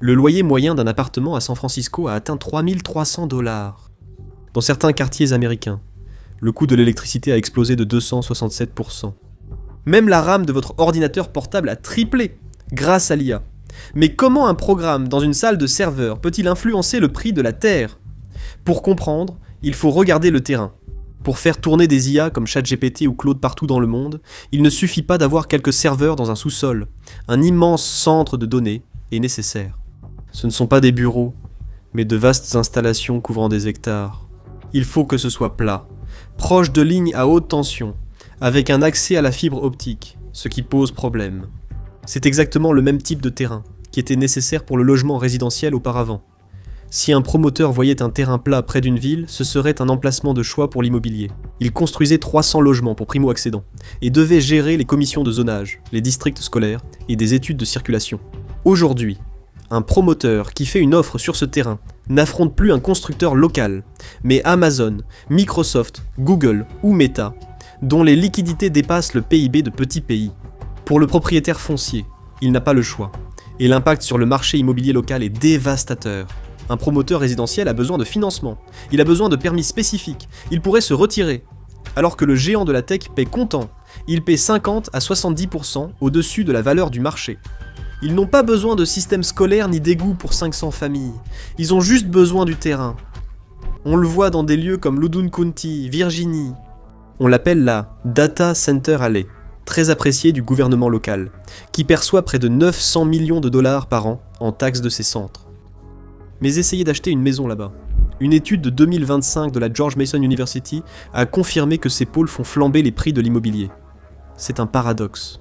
Le loyer moyen d'un appartement à San Francisco a atteint 3 300 $. Dans certains quartiers américains, le coût de l'électricité a explosé de 267%. Même la RAM de votre ordinateur portable a triplé grâce à l'IA. Mais comment un programme dans une salle de serveur peut-il influencer le prix de la Terre ? Pour comprendre, il faut regarder le terrain. Pour faire tourner des IA comme ChatGPT ou Claude partout dans le monde, il ne suffit pas d'avoir quelques serveurs dans un sous-sol. Un immense centre de données est nécessaire. Ce ne sont pas des bureaux, mais de vastes installations couvrant des hectares. Il faut que ce soit plat, proche de lignes à haute tension, avec un accès à la fibre optique, ce qui pose problème. C'est exactement le même type de terrain qui était nécessaire pour le logement résidentiel auparavant. Si un promoteur voyait un terrain plat près d'une ville, ce serait un emplacement de choix pour l'immobilier. Il construisait 300 logements pour primo-accédants et devait gérer les commissions de zonage, les districts scolaires et des études de circulation. Aujourd'hui, un promoteur qui fait une offre sur ce terrain n'affronte plus un constructeur local, mais Amazon, Microsoft, Google ou Meta, dont les liquidités dépassent le PIB de petits pays. Pour le propriétaire foncier, il n'a pas le choix, et l'impact sur le marché immobilier local est dévastateur. Un promoteur résidentiel a besoin de financement, il a besoin de permis spécifiques, il pourrait se retirer, alors que le géant de la tech paie comptant, il paie 50 à 70% au-dessus de la valeur du marché. Ils n'ont pas besoin de système scolaire ni d'égout pour 500 familles, ils ont juste besoin du terrain. On le voit dans des lieux comme Loudoun County, Virginie. On l'appelle la Data Center Alley, très appréciée du gouvernement local, qui perçoit près de 900 millions de dollars par an en taxes de ces centres. Mais essayez d'acheter une maison là-bas. Une étude de 2025 de la George Mason University a confirmé que ces pôles font flamber les prix de l'immobilier. C'est un paradoxe.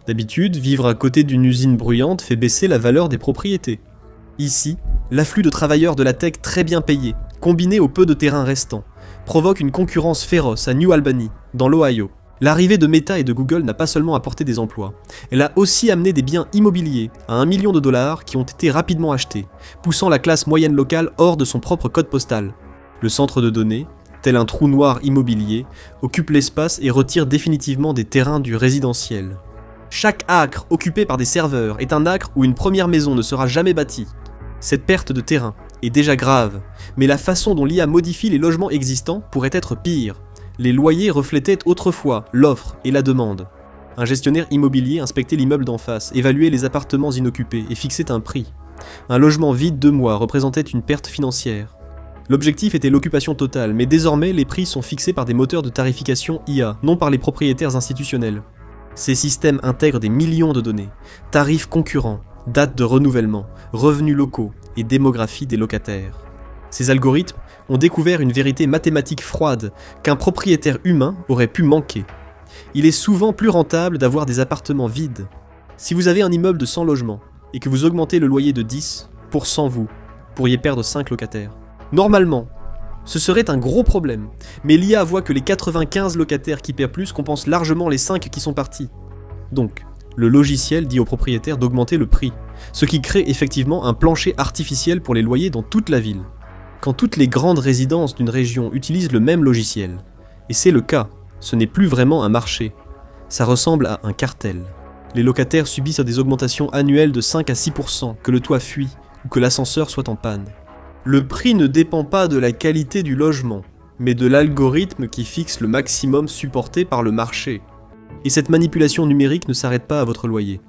D'habitude, vivre à côté d'une usine bruyante fait baisser la valeur des propriétés. Ici, l'afflux de travailleurs de la tech très bien payés, combiné au peu de terrain restant, provoque une concurrence féroce à New Albany, dans l'Ohio. L'arrivée de Meta et de Google n'a pas seulement apporté des emplois, elle a aussi amené des biens immobiliers à 1 million de dollars qui ont été rapidement achetés, poussant la classe moyenne locale hors de son propre code postal. Le centre de données, tel un trou noir immobilier, occupe l'espace et retire définitivement des terrains du résidentiel. Chaque acre occupé par des serveurs est un acre où une première maison ne sera jamais bâtie. Cette perte de terrain est déjà grave, mais la façon dont l'IA modifie les logements existants pourrait être pire. Les loyers reflétaient autrefois l'offre et la demande. Un gestionnaire immobilier inspectait l'immeuble d'en face, évaluait les appartements inoccupés et fixait un prix. Un logement vide 2 mois représentait une perte financière. L'objectif était l'occupation totale, mais désormais les prix sont fixés par des moteurs de tarification IA, non par les propriétaires institutionnels. Ces systèmes intègrent des millions de données, tarifs concurrents, dates de renouvellement, revenus locaux et démographie des locataires. Ces algorithmes ont découvert une vérité mathématique froide qu'un propriétaire humain aurait pu manquer. Il est souvent plus rentable d'avoir des appartements vides. Si vous avez un immeuble de 100 logements et que vous augmentez le loyer de 10, pour 100 vous pourriez perdre 5 locataires. Normalement, ce serait un gros problème, mais l'IA voit que les 95 locataires qui paient plus compensent largement les 5 qui sont partis. Donc, le logiciel dit au propriétaire d'augmenter le prix, ce qui crée effectivement un plancher artificiel pour les loyers dans toute la ville. Quand toutes les grandes résidences d'une région utilisent le même logiciel, et c'est le cas, ce n'est plus vraiment un marché, ça ressemble à un cartel. Les locataires subissent des augmentations annuelles de 5 à 6%, que le toit fuit ou que l'ascenseur soit en panne. Le prix ne dépend pas de la qualité du logement, mais de l'algorithme qui fixe le maximum supporté par le marché. Et cette manipulation numérique ne s'arrête pas à votre loyer.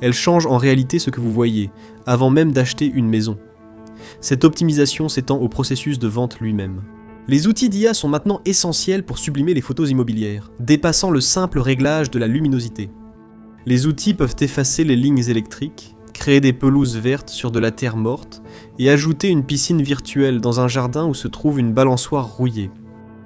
Elle change en réalité ce que vous voyez, avant même d'acheter une maison. Cette optimisation s'étend au processus de vente lui-même. Les outils d'IA sont maintenant essentiels pour sublimer les photos immobilières, dépassant le simple réglage de la luminosité. Les outils peuvent effacer les lignes électriques, créer des pelouses vertes sur de la terre morte et ajouter une piscine virtuelle dans un jardin où se trouve une balançoire rouillée.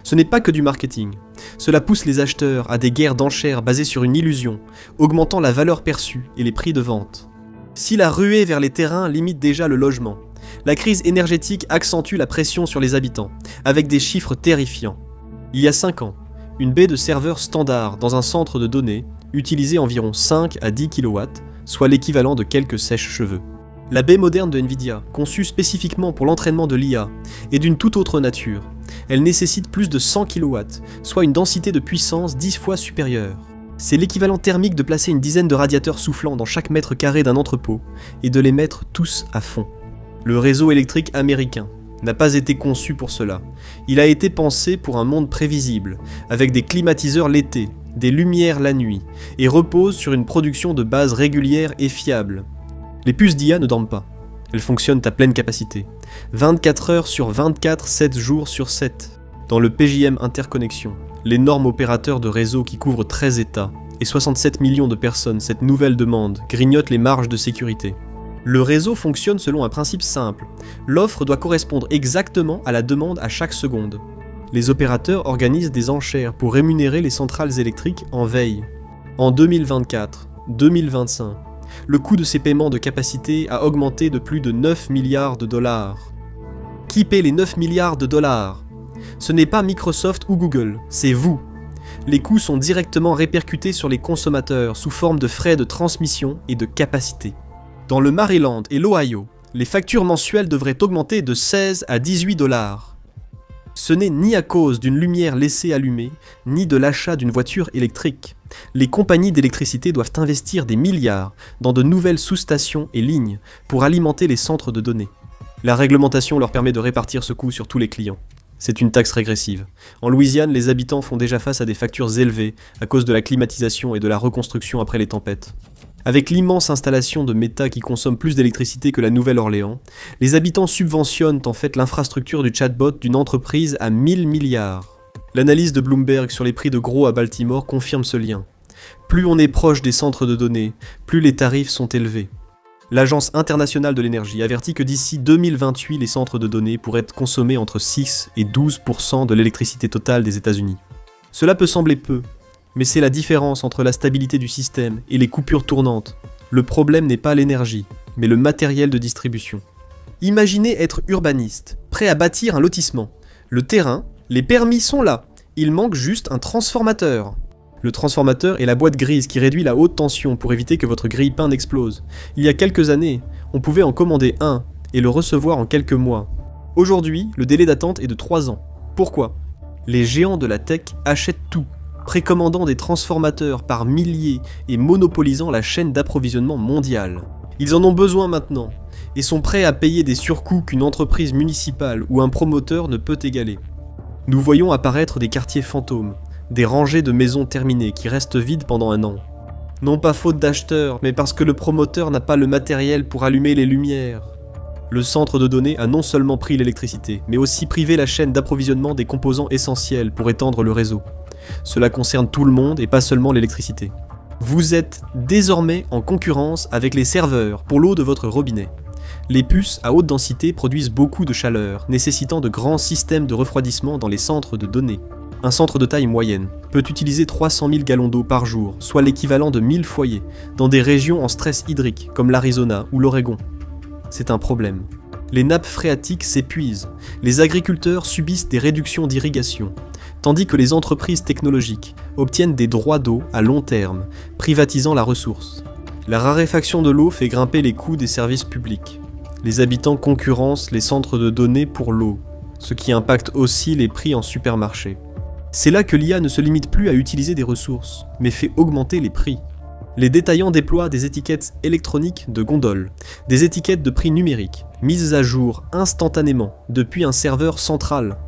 Ce n'est pas que du marketing. Cela pousse les acheteurs à des guerres d'enchères basées sur une illusion, augmentant la valeur perçue et les prix de vente. Si la ruée vers les terrains limite déjà le logement, la crise énergétique accentue la pression sur les habitants, avec des chiffres terrifiants. Il y a 5 ans, une baie de serveur standard dans un centre de données utilisait environ 5 à 10 kW, soit l'équivalent de quelques sèches-cheveux. La baie moderne de Nvidia, conçue spécifiquement pour l'entraînement de l'IA, est d'une toute autre nature. Elle nécessite plus de 100 kW, soit une densité de puissance 10 fois supérieure. C'est l'équivalent thermique de placer une dizaine de radiateurs soufflants dans chaque mètre carré d'un entrepôt et de les mettre tous à fond. Le réseau électrique américain n'a pas été conçu pour cela. Il a été pensé pour un monde prévisible, avec des climatiseurs l'été, des lumières la nuit, et repose sur une production de base régulière et fiable. Les puces d'IA ne dorment pas. Elles fonctionnent à pleine capacité. 24 heures sur 24, 7 jours sur 7. Dans le PJM Interconnexion, l'énorme opérateur de réseau qui couvre 13 États et 67 millions de personnes, cette nouvelle demande grignote les marges de sécurité. Le réseau fonctionne selon un principe simple. L'offre doit correspondre exactement à la demande à chaque seconde. Les opérateurs organisent des enchères pour rémunérer les centrales électriques en veille. En 2024, 2025, le coût de ces paiements de capacité a augmenté de plus de 9 milliards de dollars. Qui paie les 9 milliards de dollars ? Ce n'est pas Microsoft ou Google, c'est vous. Les coûts sont directement répercutés sur les consommateurs sous forme de frais de transmission et de capacité. Dans le Maryland et l'Ohio, les factures mensuelles devraient augmenter de 16 à 18 dollars. Ce n'est ni à cause d'une lumière laissée allumée, ni de l'achat d'une voiture électrique. Les compagnies d'électricité doivent investir des milliards dans de nouvelles sous-stations et lignes pour alimenter les centres de données. La réglementation leur permet de répartir ce coût sur tous les clients. C'est une taxe régressive. En Louisiane, les habitants font déjà face à des factures élevées à cause de la climatisation et de la reconstruction après les tempêtes. Avec l'immense installation de Meta qui consomme plus d'électricité que la Nouvelle-Orléans, les habitants subventionnent en fait l'infrastructure du chatbot d'une entreprise à 1000 milliards. L'analyse de Bloomberg sur les prix de gros à Baltimore confirme ce lien. Plus on est proche des centres de données, plus les tarifs sont élevés. L'Agence internationale de l'énergie avertit que d'ici 2028, les centres de données pourraient consommer entre 6 et 12% de l'électricité totale des États-Unis. Cela peut sembler peu, mais c'est la différence entre la stabilité du système et les coupures tournantes. Le problème n'est pas l'énergie, mais le matériel de distribution. Imaginez être urbaniste, prêt à bâtir un lotissement. Le terrain, les permis sont là, il manque juste un transformateur. Le transformateur est la boîte grise qui réduit la haute tension pour éviter que votre grille-pain n'explose. Il y a quelques années, on pouvait en commander un et le recevoir en quelques mois. Aujourd'hui, le délai d'attente est de 3 ans. Pourquoi ? Les géants de la tech achètent tout, précommandant des transformateurs par milliers et monopolisant la chaîne d'approvisionnement mondiale. Ils en ont besoin maintenant et sont prêts à payer des surcoûts qu'une entreprise municipale ou un promoteur ne peut égaler. Nous voyons apparaître des quartiers fantômes, des rangées de maisons terminées qui restent vides pendant un an. Non pas faute d'acheteurs, mais parce que le promoteur n'a pas le matériel pour allumer les lumières. Le centre de données a non seulement pris l'électricité, mais aussi privé la chaîne d'approvisionnement des composants essentiels pour étendre le réseau. Cela concerne tout le monde et pas seulement l'électricité. Vous êtes désormais en concurrence avec les serveurs pour l'eau de votre robinet. Les puces à haute densité produisent beaucoup de chaleur, nécessitant de grands systèmes de refroidissement dans les centres de données. Un centre de taille moyenne peut utiliser 300 000 gallons d'eau par jour, soit l'équivalent de 1000 foyers, dans des régions en stress hydrique comme l'Arizona ou l'Oregon. C'est un problème. Les nappes phréatiques s'épuisent, les agriculteurs subissent des réductions d'irrigation, tandis que les entreprises technologiques obtiennent des droits d'eau à long terme, privatisant la ressource. La raréfaction de l'eau fait grimper les coûts des services publics. Les habitants concurrencent les centres de données pour l'eau, ce qui impacte aussi les prix en supermarché. C'est là que l'IA ne se limite plus à utiliser des ressources, mais fait augmenter les prix. Les détaillants déploient des étiquettes électroniques de gondoles, des étiquettes de prix numériques, mises à jour instantanément depuis un serveur central.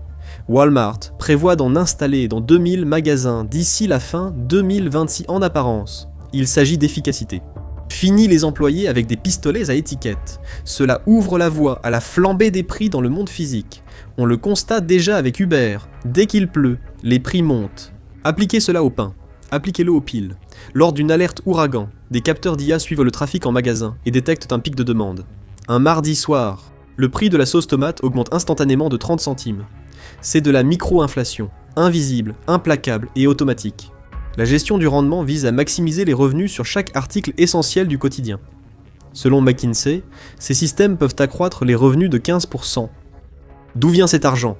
Walmart prévoit d'en installer dans 2000 magasins d'ici la fin 2026 en apparence. Il s'agit d'efficacité. Fini les employés avec des pistolets à étiquettes. Cela ouvre la voie à la flambée des prix dans le monde physique. On le constate déjà avec Uber. Dès qu'il pleut, les prix montent. Appliquez cela au pain. Appliquez-le aux piles. Lors d'une alerte ouragan, des capteurs d'IA suivent le trafic en magasin et détectent un pic de demande. Un mardi soir, le prix de la sauce tomate augmente instantanément de 30 centimes. C'est de la micro-inflation, invisible, implacable et automatique. La gestion du rendement vise à maximiser les revenus sur chaque article essentiel du quotidien. Selon McKinsey, ces systèmes peuvent accroître les revenus de 15%. D'où vient cet argent ?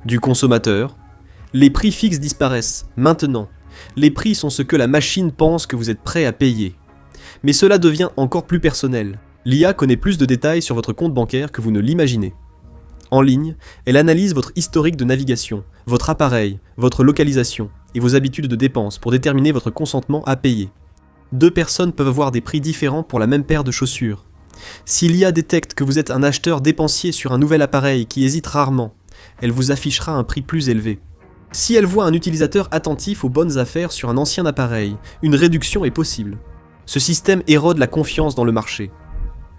Du consommateur. Les prix fixes disparaissent, maintenant. Les prix sont ce que la machine pense que vous êtes prêt à payer. Mais cela devient encore plus personnel. L'IA connaît plus de détails sur votre compte bancaire que vous ne l'imaginez. En ligne, elle analyse votre historique de navigation, votre appareil, votre localisation, et vos habitudes de dépenses pour déterminer votre consentement à payer. Deux personnes peuvent avoir des prix différents pour la même paire de chaussures. Si l'IA détecte que vous êtes un acheteur dépensier sur un nouvel appareil qui hésite rarement, elle vous affichera un prix plus élevé. Si elle voit un utilisateur attentif aux bonnes affaires sur un ancien appareil, une réduction est possible. Ce système érode la confiance dans le marché.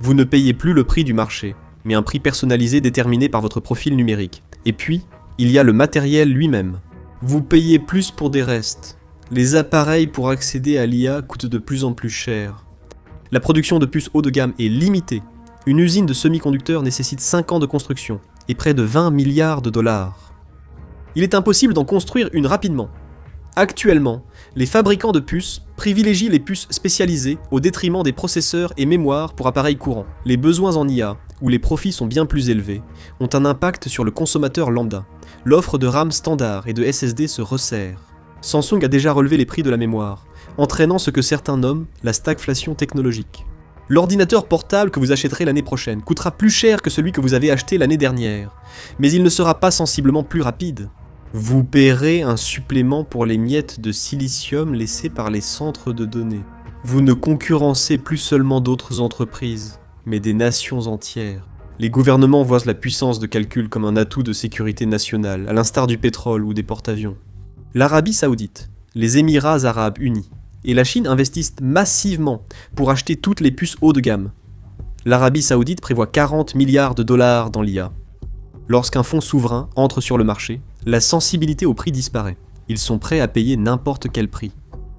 Vous ne payez plus le prix du marché, mais un prix personnalisé déterminé par votre profil numérique. Et puis, il y a le matériel lui-même. Vous payez plus pour des restes. Les appareils pour accéder à l'IA coûtent de plus en plus cher. La production de puces haut de gamme est limitée. Une usine de semi-conducteurs nécessite 5 ans de construction et près de 20 milliards de dollars. Il est impossible d'en construire une rapidement. Actuellement, les fabricants de puces privilégient les puces spécialisées au détriment des processeurs et mémoires pour appareils courants. Les besoins en IA, où les profits sont bien plus élevés, ont un impact sur le consommateur lambda. L'offre de RAM standard et de SSD se resserre. Samsung a déjà relevé les prix de la mémoire, entraînant ce que certains nomment la stagflation technologique. L'ordinateur portable que vous achèterez l'année prochaine coûtera plus cher que celui que vous avez acheté l'année dernière, mais il ne sera pas sensiblement plus rapide. Vous paierez un supplément pour les miettes de silicium laissées par les centres de données. Vous ne concurrencez plus seulement d'autres entreprises, mais des nations entières. Les gouvernements voient la puissance de calcul comme un atout de sécurité nationale, à l'instar du pétrole ou des porte-avions. L'Arabie Saoudite, les Émirats Arabes Unis et la Chine investissent massivement pour acheter toutes les puces haut de gamme. L'Arabie Saoudite prévoit 40 milliards de dollars dans l'IA. Lorsqu'un fonds souverain entre sur le marché, la sensibilité au prix disparaît. Ils sont prêts à payer n'importe quel prix.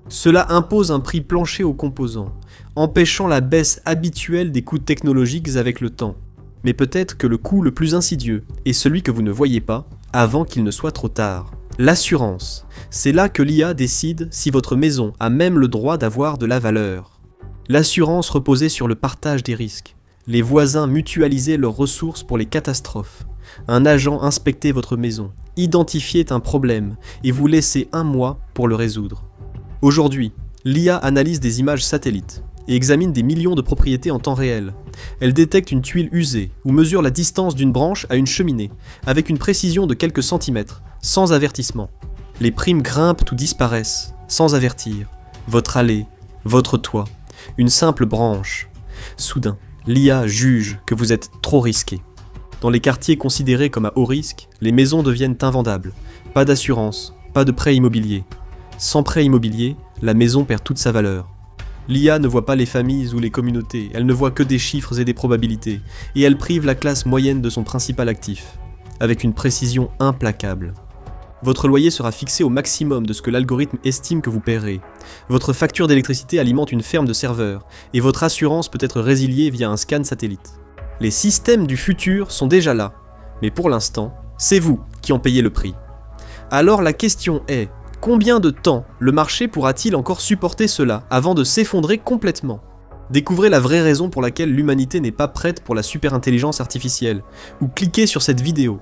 Cela impose un prix plancher aux composants, empêchant la baisse habituelle des coûts technologiques avec le temps. Mais peut-être que le coût le plus insidieux est celui que vous ne voyez pas avant qu'il ne soit trop tard. L'assurance. C'est là que l'IA décide si votre maison a même le droit d'avoir de la valeur. L'assurance reposait sur le partage des risques. Les voisins mutualisaient leurs ressources pour les catastrophes. Un agent inspectait votre maison, identifiait un problème et vous laissait 1 mois pour le résoudre. Aujourd'hui, l'IA analyse des images satellites et examine des millions de propriétés en temps réel. Elle détecte une tuile usée ou mesure la distance d'une branche à une cheminée, avec une précision de quelques centimètres, sans avertissement. Les primes grimpent ou disparaissent, sans avertir. Votre allée, votre toit, une simple branche. Soudain, l'IA juge que vous êtes trop risqué. Dans les quartiers considérés comme à haut risque, les maisons deviennent invendables. Pas d'assurance, pas de prêt immobilier. Sans prêt immobilier, la maison perd toute sa valeur. L'IA ne voit pas les familles ou les communautés, elle ne voit que des chiffres et des probabilités, et elle prive la classe moyenne de son principal actif, avec une précision implacable. Votre loyer sera fixé au maximum de ce que l'algorithme estime que vous paierez. Votre facture d'électricité alimente une ferme de serveurs, et votre assurance peut être résiliée via un scan satellite. Les systèmes du futur sont déjà là, mais pour l'instant, c'est vous qui en payez le prix. Alors la question est, combien de temps le marché pourra-t-il encore supporter cela avant de s'effondrer complètement ? Découvrez la vraie raison pour laquelle l'humanité n'est pas prête pour la superintelligence artificielle, ou cliquez sur cette vidéo